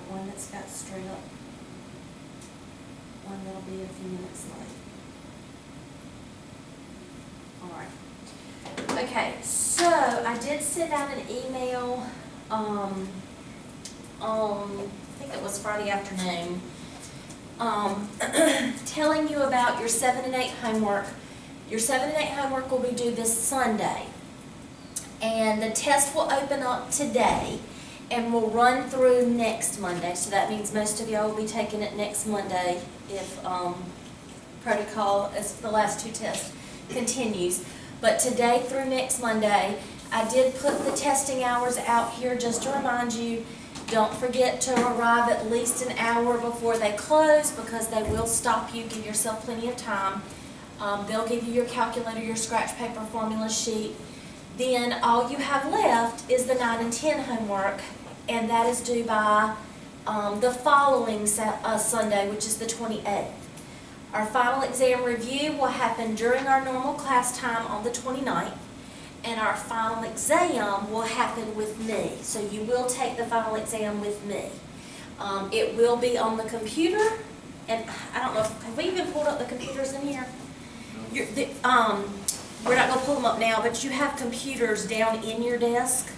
one that's got straight up, one that'll be a few minutes late. All right. Okay, so I did send out an email, on, I think it was Friday afternoon, telling you about your 7 and 8 homework. Your 7 and 8 homework will be due this Sunday. And the test will open up today and will run through next Monday. So that means most of y'all will be taking it next Monday if protocol, as the last 2 tests, continues. But today through next Monday, I did put the testing hours out here just to remind you. Don't forget to arrive at least an hour before they close, because they will stop you. Give yourself plenty of time. They'll give you your calculator, your scratch paper formula sheet. Then all you have left is the 9 and 10 homework, and that is due by the following Sunday, which is the 28th. Our final exam review will happen during our normal class time on the 29th, and our final exam will happen with me. So you will take the final exam with me. It will be on the computer, and I don't know, have we even pulled up the computers in here? We're not going to pull them up now, but you have computers down in your desk.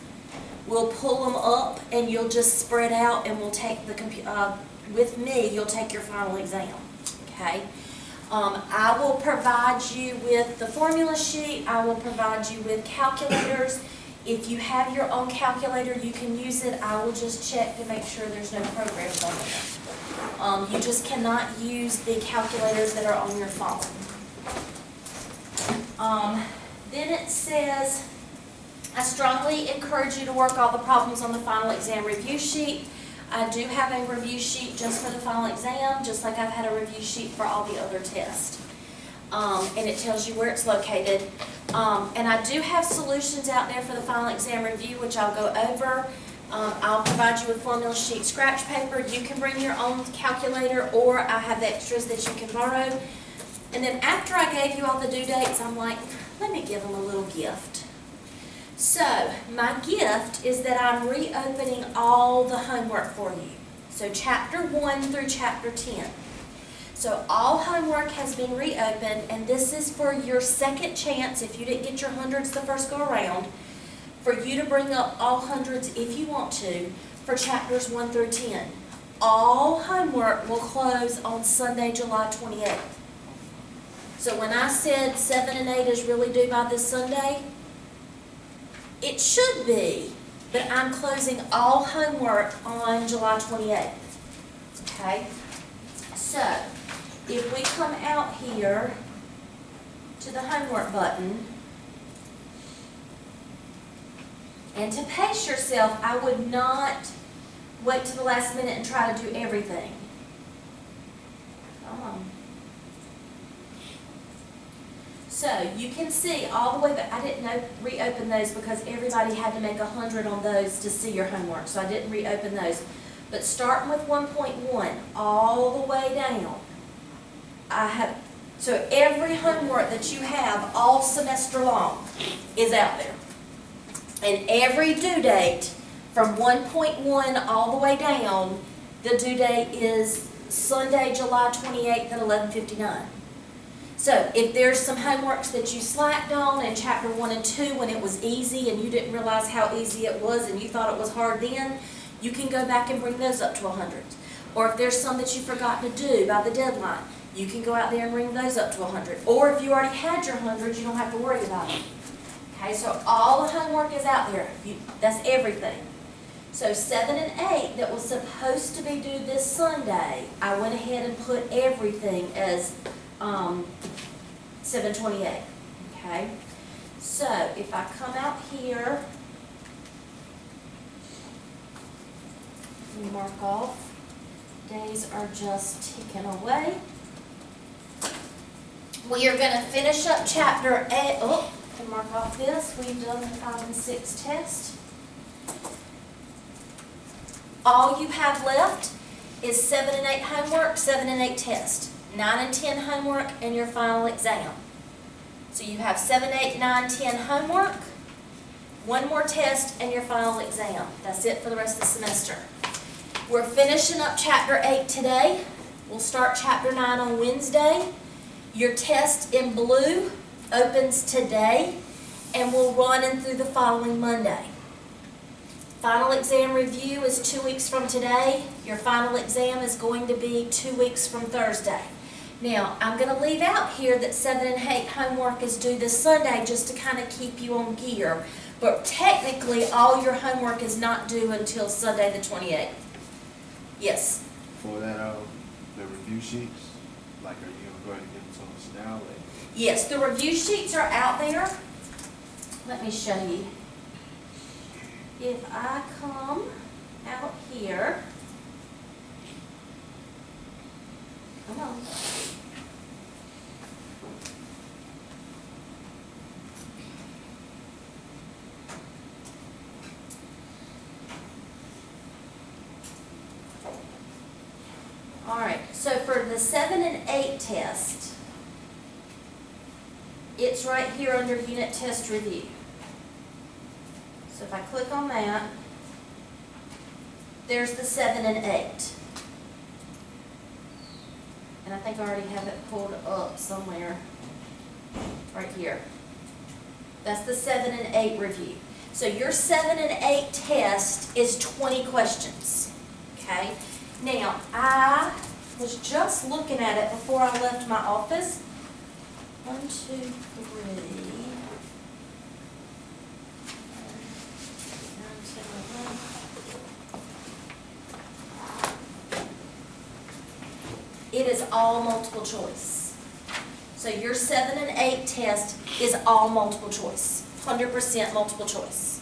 We'll pull them up, and you'll just spread out, and we'll take the with me, you'll take your final exam, okay? I will provide you with the formula sheet. I will provide you with calculators. If you have your own calculator, you can use it. I will just check to make sure there's no programs on it. You just cannot use the calculators that are on your phone. Then it says, I strongly encourage you to work all the problems on the final exam review sheet. I do have a review sheet just for the final exam, just like I've had a review sheet for all the other tests. And it tells you where it's located. And I do have solutions out there for the final exam review, which I'll go over. I'll provide you with formula sheet scratch paper. You can bring your own calculator, or I have extras that you can borrow. And then after I gave you all the due dates, I'm like, let me give them a little gift. So, my gift is that I'm reopening all the homework for you. So, Chapter 1 through Chapter 10. So, all homework has been reopened, and this is for your second chance, if you didn't get your hundreds the first go around, for you to bring up all hundreds if you want to, for Chapters 1 through 10. All homework will close on Sunday, July 28th. So when I said 7 and 8 is really due by this Sunday, it should be, but I'm closing all homework on July 28th. Okay? So, if we come out here to the homework button, and to pace yourself, I would not wait to the last minute and try to do everything. Come on. So you can see all the way back. I didn't reopen those because everybody had to make 100 on those to see your homework, so I didn't reopen those. But starting with 1.1 all the way down, so every homework that you have all semester long is out there. And every due date from 1.1 all the way down, the due date is Sunday, July 28th at 11:59. So if there's some homeworks that you slacked on in Chapter 1 and 2 when it was easy and you didn't realize how easy it was and you thought it was hard then, you can go back and bring those up to 100. Or if there's some that you forgot to do by the deadline, you can go out there and bring those up to 100. Or if you already had your 100, you don't have to worry about it. Okay, so all the homework is out there. That's everything. So 7 and 8 that was supposed to be due this Sunday, I went ahead and put everything as 7/28. Okay, so if I come out here and mark off, days are just ticking away. We are going to finish up Chapter 8. Oh, and mark off this. We've done the 5 and 6 test. All you have left is 7 and 8 homework, 7 and 8 test, 9 and 10 homework, and your final exam. So you have 7, 8, 9, 10 homework, one more test, and your final exam. That's it for the rest of the semester. We're finishing up Chapter 8 today. We'll start Chapter 9 on Wednesday. Your test in blue opens today and will run in through the following Monday. Final exam review is 2 weeks from today. Your final exam is going to be 2 weeks from Thursday. Now, I'm going to leave out here that 7 and 8 homework is due this Sunday just to kind of keep you on gear. But technically, all your homework is not due until Sunday the 28th. Yes? For that, the review sheets, like, are you going to give them to us now? Like? Yes, the review sheets are out there. Let me show you. If I come out here, come on. All right, so for the 7 and 8 test, it's right here under Unit Test Review. So if I click on that, there's the 7 and 8. And I think I already have it pulled up somewhere. Right here. That's the 7 and 8 review. So your 7 and 8 test is 20 questions. Okay? Now, I was just looking at it before I left my office. 1, 2, 3. It is all multiple choice. So your 7 and 8 test is all multiple choice, 100% multiple choice.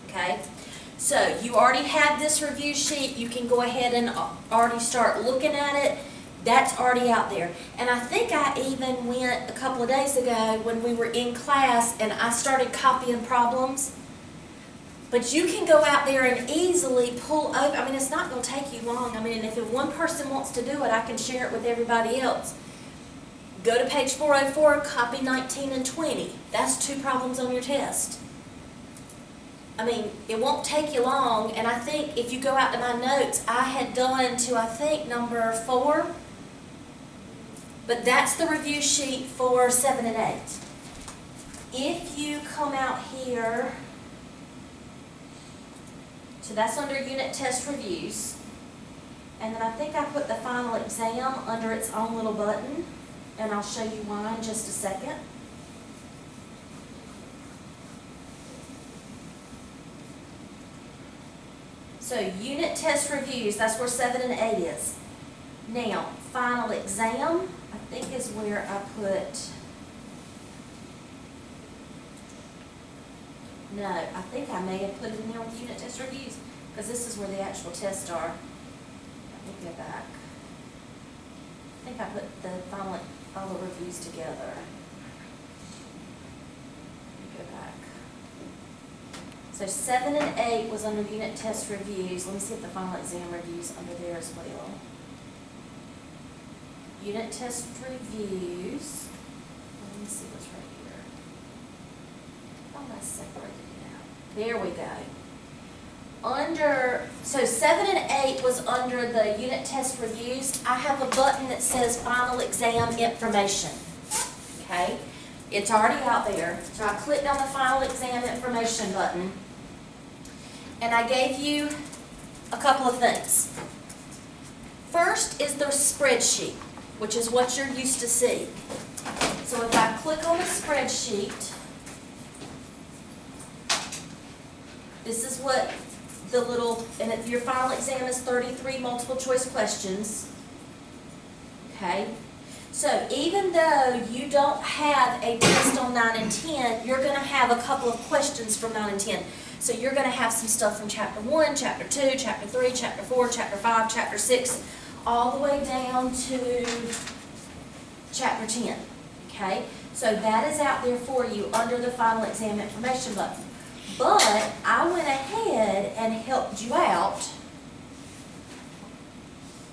Okay? So you already have this review sheet. You can go ahead and already start looking at it. That's already out there. And I think I even went a couple of days ago when we were in class and I started copying problems. But you can go out there and easily pull over. I mean, it's not going to take you long. I mean, if one person wants to do it, I can share it with everybody else. Go to page 404, copy 19 and 20. That's 2 problems on your test. I mean, it won't take you long. And I think if you go out to my notes, I had done to, I think, number 4. But that's the review sheet for 7 and 8. If you come out here, so that's under Unit Test Reviews. And then I think I put the final exam under its own little button. And I'll show you why in just a second. So Unit Test Reviews, that's where 7 and 8 is. Now, final exam, I think is where I put, no, I think I may have put it in there with Unit Test Reviews, because this is where the actual tests are. Let me go back. I think I put the final, all the reviews together. Let me go back. So 7 and 8 was under Unit Test Reviews. Let me see if the final exam reviews under there as well. Unit Test Reviews. Let me see what's right here. Oh, I separated it out. There we go. So 7 and 8 was under the Unit Test Reviews. I have a button that says Final Exam Information. Okay? It's already out there. So I clicked on the Final Exam Information button. And I gave you a couple of things. First is the spreadsheet, which is what you're used to seeing. So if I click on the spreadsheet, this is what the little, and if your final exam is 33 multiple choice questions, okay? So even though you don't have a test on 9 and 10, you're going to have a couple of questions from 9 and 10. So you're going to have some stuff from Chapter 1, Chapter 2, Chapter 3, Chapter 4, Chapter 5, Chapter 6, all the way down to Chapter 10, okay? So that is out there for you under the Final Exam Information button. But I went ahead and helped you out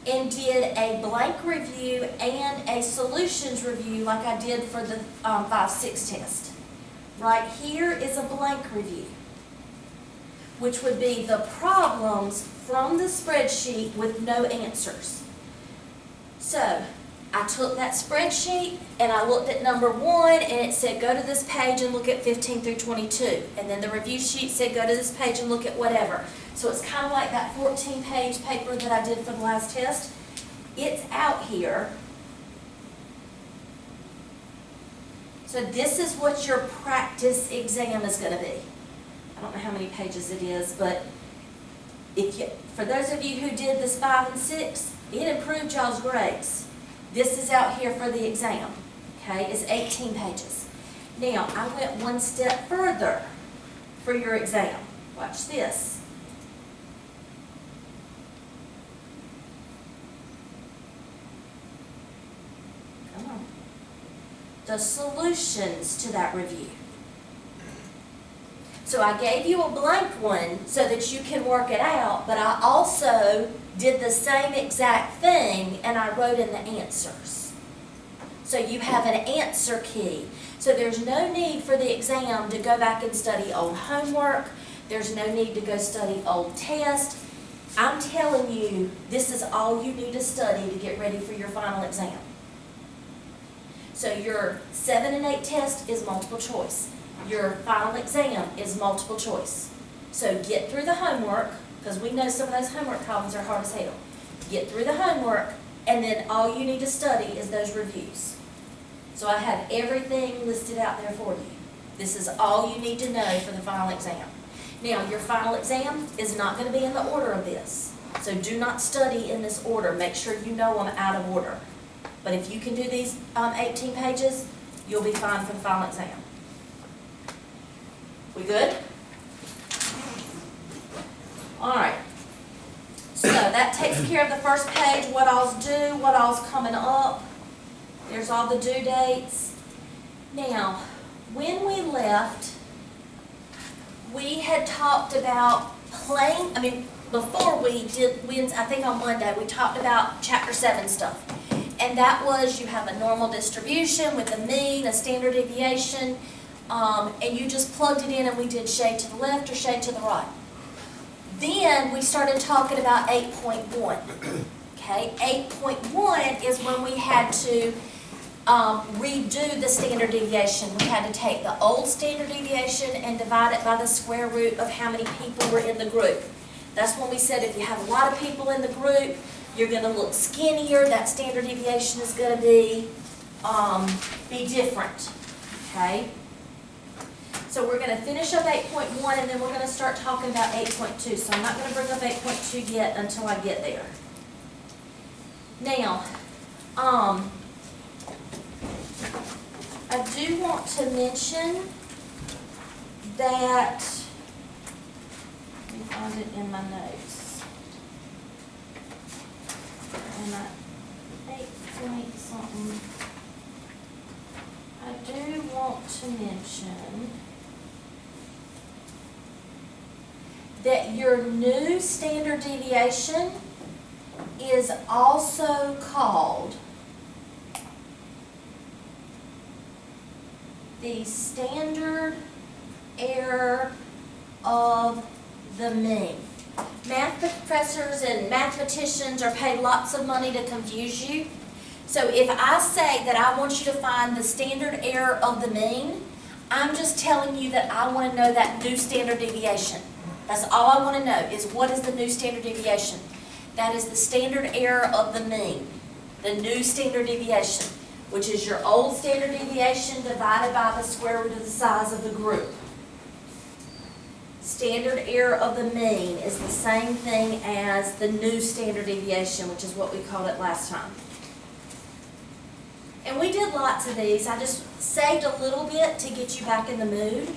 and did a blank review and a solutions review like I did for the 5-6 test. Right here is a blank review. which would be the problems from the spreadsheet with no answers. So, I took that spreadsheet and I looked at number 1 and it said go to this page and look at 15 through 22. And then the review sheet said go to this page and look at whatever. So it's kind of like that 14-page paper that I did for the last test. It's out here. So this is what your practice exam is going to be. I don't know how many pages it is, but for those of you who did this 5 and 6, it improved y'all's grades. This is out here for the exam, okay? It's 18 pages. Now, I went one step further for your exam. Watch this. Come on. The solutions to that review. So I gave you a blank one so that you can work it out, but I also did the same exact thing and I wrote in the answers. So you have an answer key. So there's no need for the exam to go back and study old homework. There's no need to go study old tests. I'm telling you, this is all you need to study to get ready for your final exam. So your 7 and 8 test is multiple choice. Your final exam is multiple choice. So get through the homework, because we know some of those homework problems are hard as hell. Get through the homework, and then all you need to study is those reviews. So I have everything listed out there for you. This is all you need to know for the final exam. Now, your final exam is not going to be in the order of this. So do not study in this order. Make sure you know them out of order. But if you can do these 18 pages, you'll be fine for the final exam. We good? All right. So that takes care of the first page, what all's due, what all's coming up. There's all the due dates. Now, when we left, we had talked about before we did, I think on Monday, we talked about Chapter 7 stuff. And that was you have a normal distribution with a mean, a standard deviation, and you just plugged it in and we did shade to the left or shade to the right. Then we started talking about 8.1. Okay, 8.1 is when we had to redo the standard deviation. We had to take the old standard deviation and divide it by the square root of how many people were in the group. That's when we said if you have a lot of people in the group, you're going to look skinnier. That standard deviation is going to be different. Okay? So we're going to finish up 8.1 and then we're going to start talking about 8.2. So I'm not going to bring up 8.2 yet until I get there. Now, I do want to mention that, let me find it in my notes. And 8 point something. I do want to mention that your new standard deviation is also called the standard error of the mean. Math professors and mathematicians are paid lots of money to confuse you. So if I say that I want you to find the standard error of the mean, I'm just telling you that I want to know that new standard deviation. That's all I want to know is what is the new standard deviation. That is the standard error of the mean, the new standard deviation, which is your old standard deviation divided by the square root of the size of the group. Standard error of the mean is the same thing as the new standard deviation, which is what we called it last time. And we did lots of these. I just saved a little bit to get you back in the mood.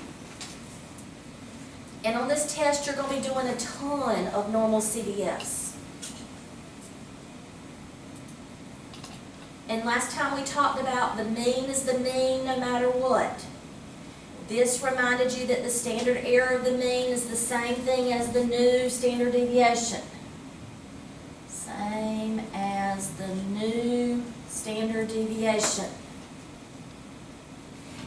And on this test, you're going to be doing a ton of normal CDFs. And last time we talked about the mean is the mean no matter what. This reminded you that the standard error of the mean is the same thing as the new standard deviation. Same as the new standard deviation.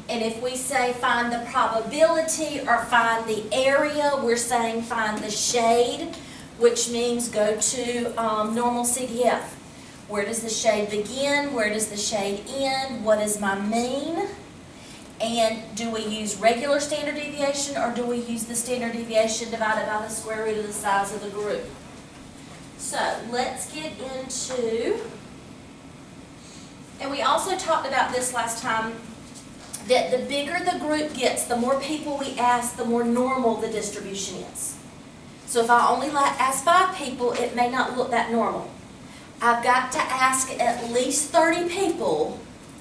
And if we say find the probability or find the area, we're saying find the shade, which means go to normal CDF. Where does the shade begin? Where does the shade end? What is my mean? And do we use regular standard deviation or do we use the standard deviation divided by the square root of the size of the group? So let's get into, and we also talked about this last time, that the bigger the group gets, the more people we ask, the more normal the distribution is. So if I only ask 5 people, it may not look that normal. I've got to ask at least 30 people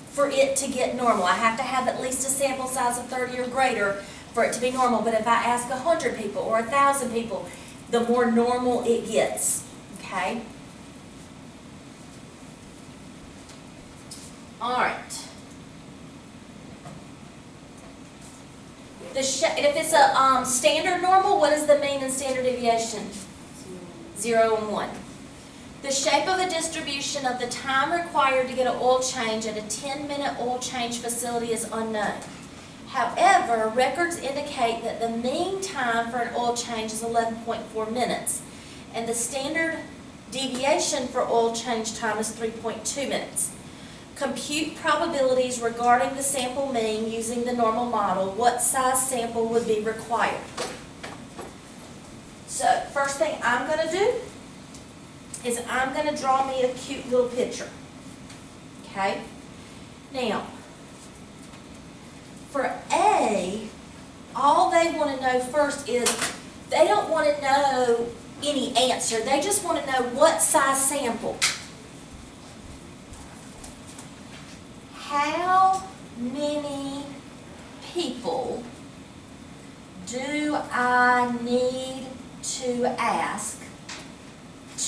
for it to get normal. I have to have at least a sample size of 30 or greater for it to be normal. But if I ask 100 people or 1,000 people, the more normal it gets. Okay? All right. If it's a standard normal, what is the mean and standard deviation? 0 and 1. The shape of a distribution of the time required to get an oil change at a 10-minute oil change facility is unknown. However, records indicate that the mean time for an oil change is 11.4 minutes, and the standard deviation for oil change time is 3.2 minutes. Compute probabilities regarding the sample mean using the normal model. What size sample would be required? So, first thing I'm going to do is I'm going to draw me a cute little picture. Okay? Now, for A, all they want to know first is, they don't want to know any answer. They just want to know what size sample. How many people do I need to ask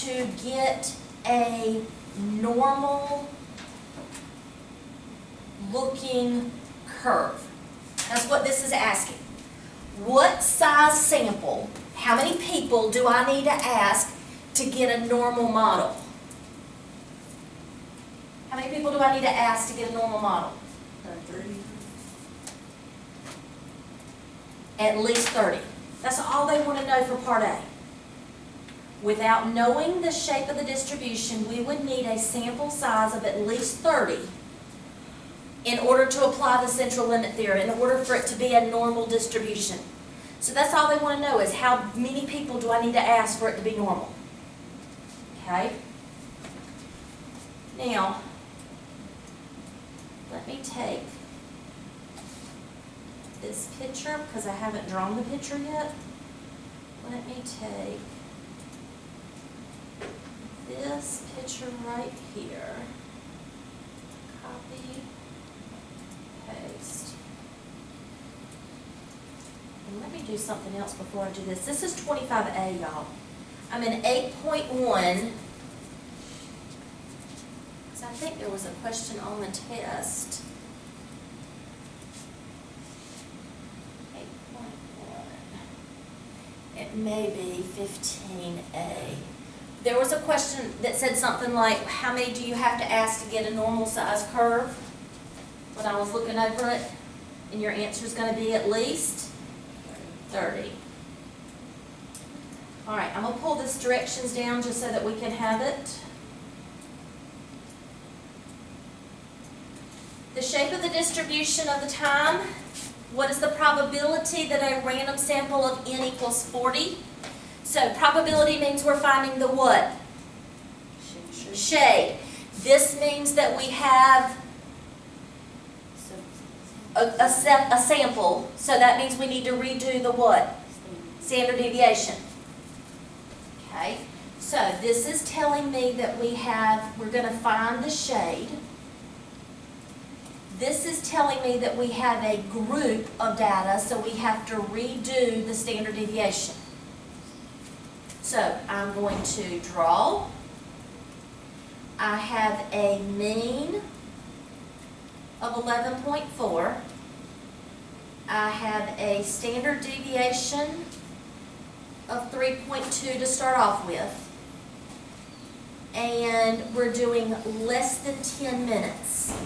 to get a normal looking curve? That's what this is asking. What size sample, how many people do I need to ask to get a normal model? How many people do I need to ask to get a normal model? 30. At least 30. That's all they want to know for part A. Without knowing the shape of the distribution, we would need a sample size of at least 30 in order to apply the central limit theorem, in order for it to be a normal distribution. So that's all they want to know is how many people do I need to ask for it to be normal. Okay? Now, let me take this picture, because I haven't drawn the picture yet. Let me take this picture right here, copy, paste. And let me do something else before I do this. This is 25A, y'all. I'm in 8.1. I think there was a question on the test. 8.1. It may be 15A. There was a question that said something like, how many do you have to ask to get a normal size curve? When I was looking over it, and your answer is going to be at least 30. All right, I'm going to pull this directions down just so that we can have it. The shape of the distribution of the time. What is the probability that a random sample of n equals 40? So probability means we're finding the what? Shade. This means that we have a sample. So that means we need to redo the what? Standard deviation. Okay. So this is telling me that we're going to find the shade. This is telling me that we have a group of data, so we have to redo the standard deviation. So I'm going to draw. I have a mean of 11.4. I have a standard deviation of 3.2 to start off with. And we're doing less than 10 minutes.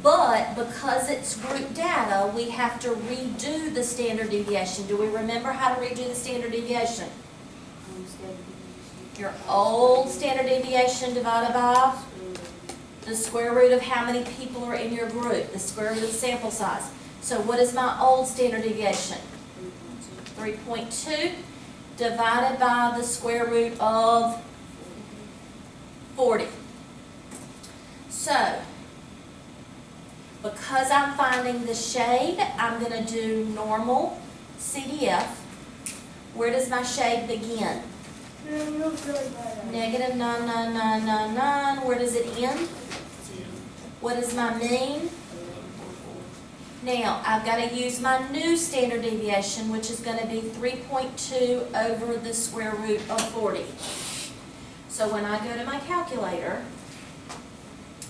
But because it's group data, we have to redo the standard deviation. Do we remember how to redo the standard deviation? Your old standard deviation divided by the square root of how many people are in your group, the square root of the sample size. So what is my old standard deviation? 3.2 divided by the square root of 40. So, because I'm finding the shade, I'm going to do normal CDF. Where does my shade begin? Negative 99999. Where does it end? What is my mean? Now, I've got to use my new standard deviation, which is going to be 3.2 over the square root of 40. So when I go to my calculator,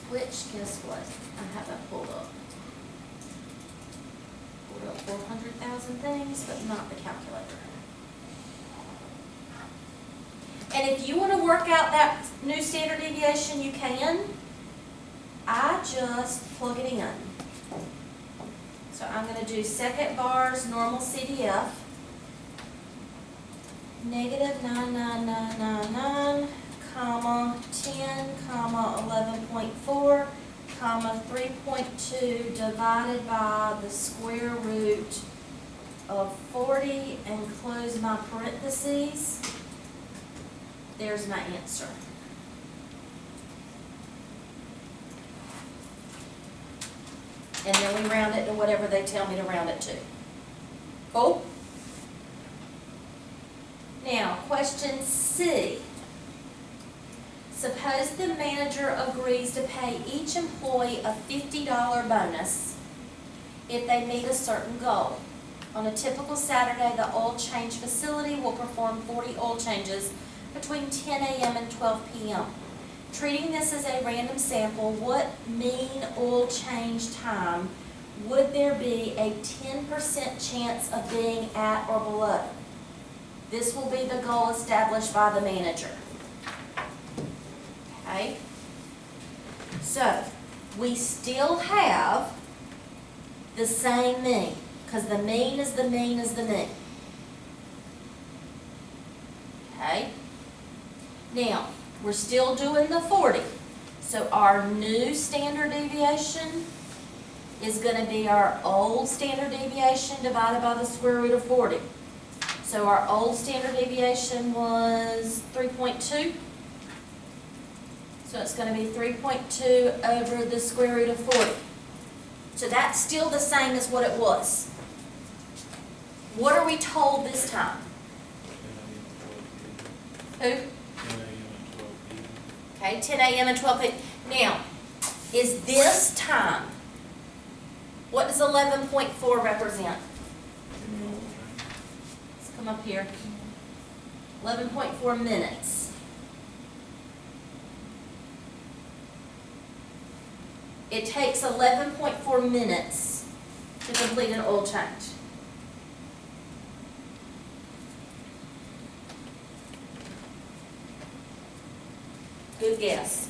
which, guess what? I have that pulled up. Pulled up 400,000 things, but not the calculator. And if you want to work out that new standard deviation, you can. I just plug it in. So I'm going to do second bar's normal CDF, negative 99999, comma 10, comma 11.4, comma 3.2 divided by the square root of 40 and close my parentheses. There's my answer. And then we round it to whatever they tell me to round it to. Cool? Now, question C. Suppose the manager agrees to pay each employee a $50 bonus if they meet a certain goal. On a typical Saturday, the oil change facility will perform 40 oil changes between 10 a.m. and 12 p.m. Treating this as a random sample, what mean oil change time would there be a 10% chance of being at or below? This will be the goal established by the manager. Okay? So, we still have the same mean, because the mean is the mean is the mean. Okay? Now, we're still doing the 40. So our new standard deviation is going to be our old standard deviation divided by the square root of 40. So our old standard deviation was 3.2. So it's going to be 3.2 over the square root of 40. So that's still the same as what it was. What are we told this time? Who? Okay, 10 a.m. and 12 p.m. Now, is this time, what does 11.4 represent? Let's come up here. 11.4 minutes. It takes 11.4 minutes to complete an oil change. Good guess.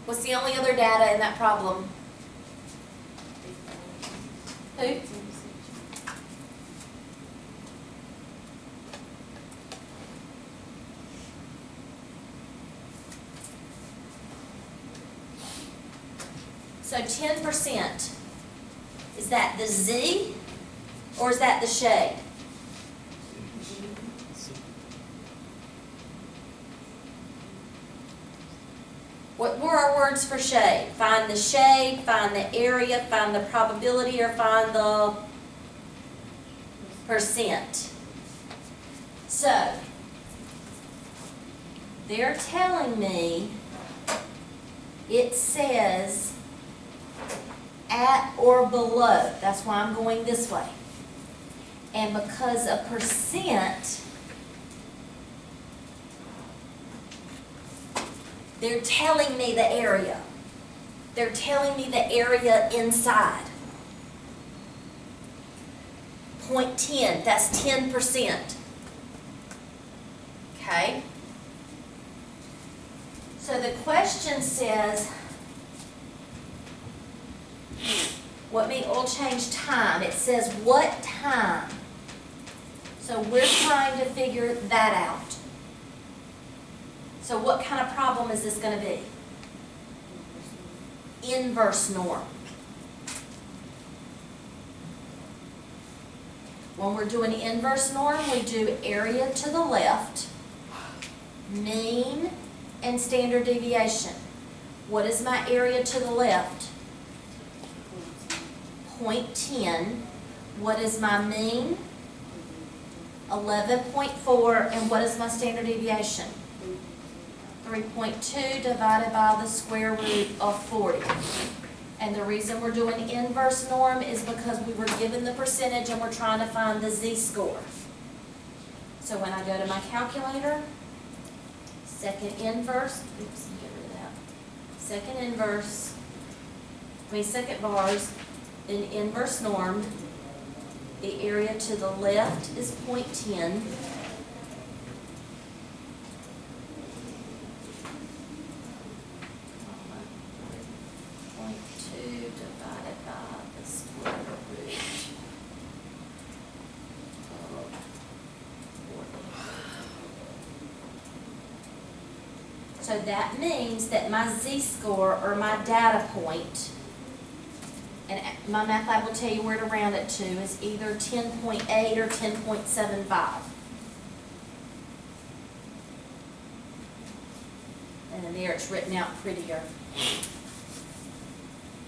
What's the only other data in that problem? Who? So 10%, is that the Z or is that the shade? What were our words for shade? Find the shade, find the area, find the probability, or find the percent. So, they're telling me it says at or below. That's why I'm going this way. And because a percent, they're telling me the area. They're telling me the area inside. 0.10, that's 10%. Okay? So the question says, What mean oil change time? It says what time. So we're trying to figure that out. So what kind of problem is this going to be? Inverse norm. When we're doing inverse norm, we do area to the left, mean, and standard deviation. What is my area to the left? 0.10. What is my mean? 11.4. And what is my standard deviation? 3.2 divided by the square root of 40. And the reason we're doing inverse norm is because we were given the percentage and we're trying to find the z-score. So when I go to my calculator, second inverse, oops, get rid of that. Second bars, then inverse norm. The area to the left is 0.10. Divided by the square root of 40. So that means that my z-score, or my data point, and my math lab will tell you where to round it to, is either 10.8 or 10.75. And then there it's written out prettier.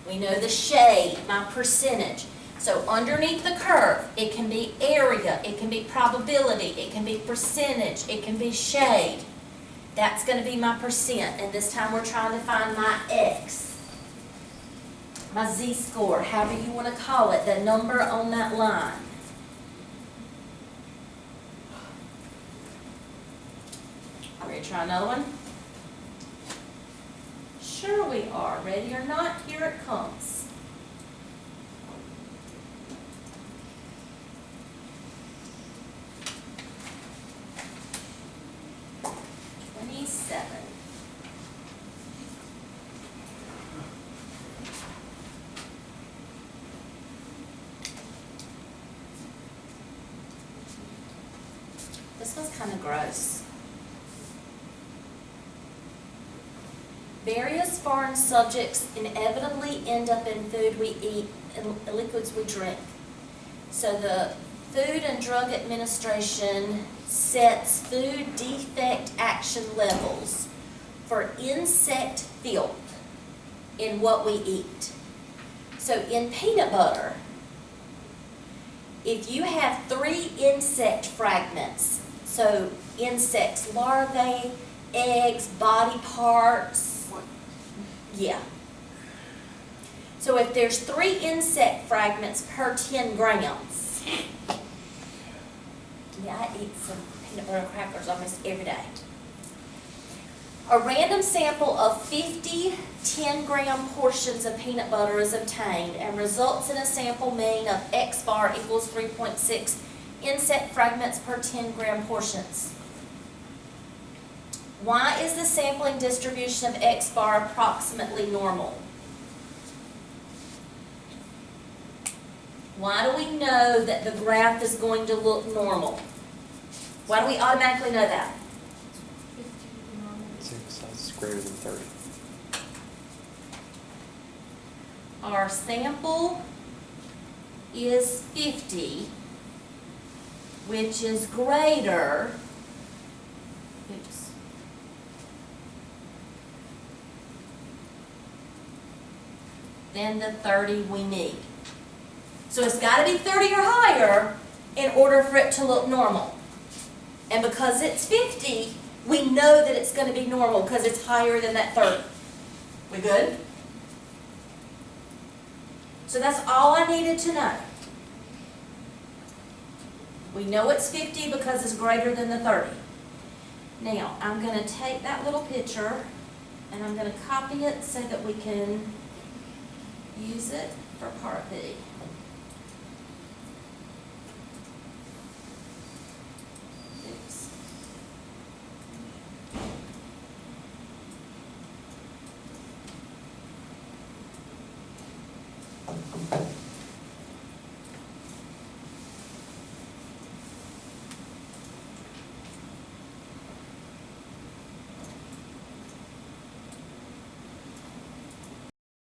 We know the shade, my percentage. So underneath the curve, it can be area, it can be probability, it can be percentage, it can be shade. That's going to be my percent. And this time we're trying to find my x, my z-score, however you want to call it, the number on that line. Ready to try another one? Sure we are. Ready or not, here it comes. 27. This one's kind of gross. Various foreign subjects inevitably end up in food we eat and liquids we drink. So the Food and Drug Administration sets food defect action levels for insect filth in what we eat. So in peanut butter, if you have 3 insect fragments, so insects, larvae, eggs, body parts, yeah. So if there's 3 insect fragments per 10 grams, yeah, I eat some peanut butter crackers almost every day. A random sample of 50 10-gram portions of peanut butter is obtained and results in a sample mean of X bar equals 3.6 insect fragments per 10-gram portions. Why is the sampling distribution of X bar approximately normal? Why do we know that the graph is going to look normal? Why do we automatically know that? Sample size is greater than 30. Our sample is 50, which is greater, oops, than the 30 we need. So it's got to be 30 or higher in order for it to look normal. And because it's 50, we know that it's going to be normal because it's higher than that 30. We good? So that's all I needed to know. We know it's 50 because it's greater than the 30. Now, I'm going to take that little picture and I'm going to copy it so that we can use it for part B.